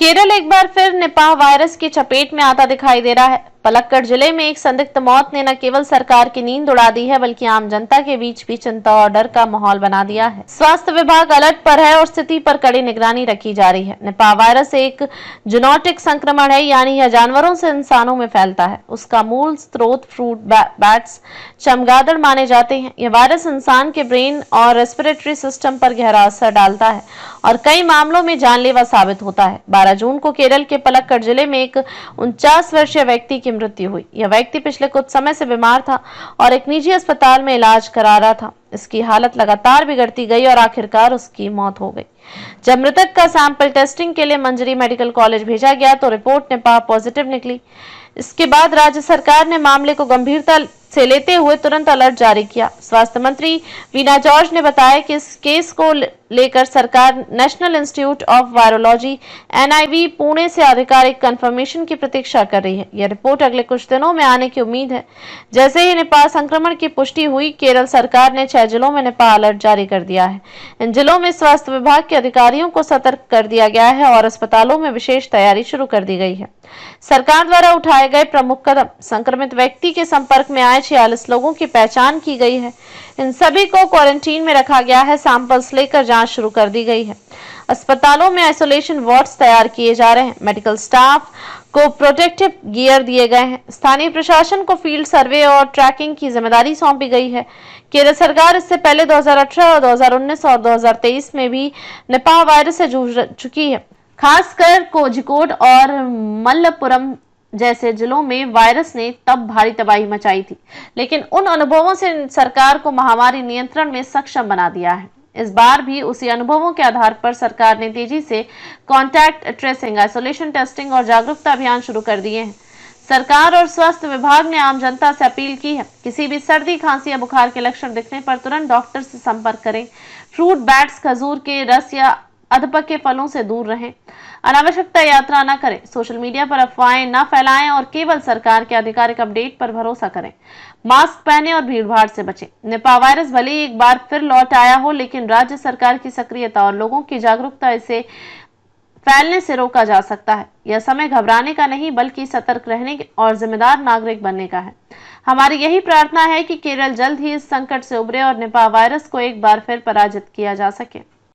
केरल एक बार फिर Nipah virus की चपेट में आता दिखाई दे रहा है। पलक्कड़ जिले में एक संदिग्ध मौत ने न केवल सरकार की नींद उड़ा दी है, बल्कि आम जनता के बीच भी चिंता और डर का माहौल बना दिया है। स्वास्थ्य विभाग अलर्ट पर है और स्थिति पर कड़ी निगरानी रखी जा रही है। निपाह वायरस एक जूनोटिक संक्रमण है, यानी यह जानवरों से इंसानों में फैलता है। उसका मूल स्रोत फ्रूट बैट्स, चमगादड़ माने जाते हैं। यह वायरस इंसान के ब्रेन और रेस्पिरेटरी सिस्टम पर गहरा असर डालता है और कई मामलों में जानलेवा साबित होता है। 12 जून को केरल के पलक्कड़ जिले में एक 49 वर्षीय व्यक्ति की मृत्यु हुई। यह व्यक्ति पिछले कुछ समय से बीमार था और एक निजी अस्पताल में इलाज करा रहा था। इसकी हालत लगातार बिगड़ती गई और आखिरकार उसकी मौत हो गई। जब मृतक का सैंपल टेस्टिंग के लिए मंजरी मेडिकल कॉलेज भेजा गया तो रिपोर्ट निपाह पॉजिटिव निकली। इसके बाद राज्य सरकार ने मामले को गंभीरता से लेते हुए तुरंत अलर्ट जारी किया। स्वास्थ्य मंत्री वीना जॉर्ज ने बताया कि इस केस को लेकर सरकार national institute of virology NIV Pune से आधिकारिक कंफर्मेशन की प्रतीक्षा कर रही है। यह रिपोर्ट अगले कुछ दिनों में आने की उम्मीद है। जैसे ही निपाह संक्रमण की पुष्टि हुई, केरल सरकार ने 6 जिलों में निपाह अलर्ट जारी कर दिया है। इन जिलों में स्वास्थ्य विभाग के अधिकारियों को सतर्क कर दिया गया है और अस्पतालों में विशेष तैयारी शुरू कर दी गई है। सरकार द्वारा उठाए गए प्रमुख कदम: संक्रमित व्यक्ति के संपर्क में आए 46 लोगों की पहचान की गई है। इन सभी को क्वारंटीन में रखा गया है। सैंपल्स लेकर जांच शुरू कर दी गई है। अस्पतालों में आइसोलेशन वार्ड्स तैयार किए जा रहे हैं। मेडिकल स्टाफ को प्रोटेक्टिव गियर दिए गए हैं। स्थानीय प्रशासन को फील्ड सर्वे और ट्रैकिंग की जिम्मेदारी सौंपी गई है। केरल सरकार इससे पहले 2018, 2019 और 2023 में भी निपाह वायरस से जूझ चुकी है। खासकर कोझिकोड और मलप्पुरम जैसे जिलों में वायरस ने तब भारी तबाही मचाई थी, लेकिन उन अनुभवों से सरकार को महामारी नियंत्रण में सक्षम बना दिया है। इस बार भी उसी अनुभवों के आधार पर सरकार ने तेजी से कॉन्टैक्ट ट्रेसिंग, आइसोलेशन टेस्टिंग और जागरूकता अभियान शुरू कर दिए हैं। सरकार और स्वास्थ्य विभाग ने आम जनता से अपील की है, किसी भी सर्दी, खांसी या बुखार के लक्षण दिखने पर तुरंत डॉक्टर से संपर्क करें। फ्रूट बैट्स, खजूर के रस या अधपके फलों से दूर रहें। अनावश्यकता यात्रा न करें। सोशल मीडिया पर अफवाहें न फैलाएं और केवल सरकार के आधिकारिक अपडेट पर भरोसा करें। मास्क पहने और भीड़भाड़ से बचें। निपाह वायरस भले ही एक बार फिर लौट आया हो, लेकिन राज्य सरकार की सक्रियता और लोगों की जागरूकता इसे फैलने से रोका जा सकता है। यह समय घबराने का नहीं, बल्कि सतर्क रहने और जिम्मेदार नागरिक बनने का है। हमारी यही प्रार्थना है कि केरल जल्द ही इस संकट से उबरे और निपाह वायरस को एक बार फिर पराजित किया जा सके।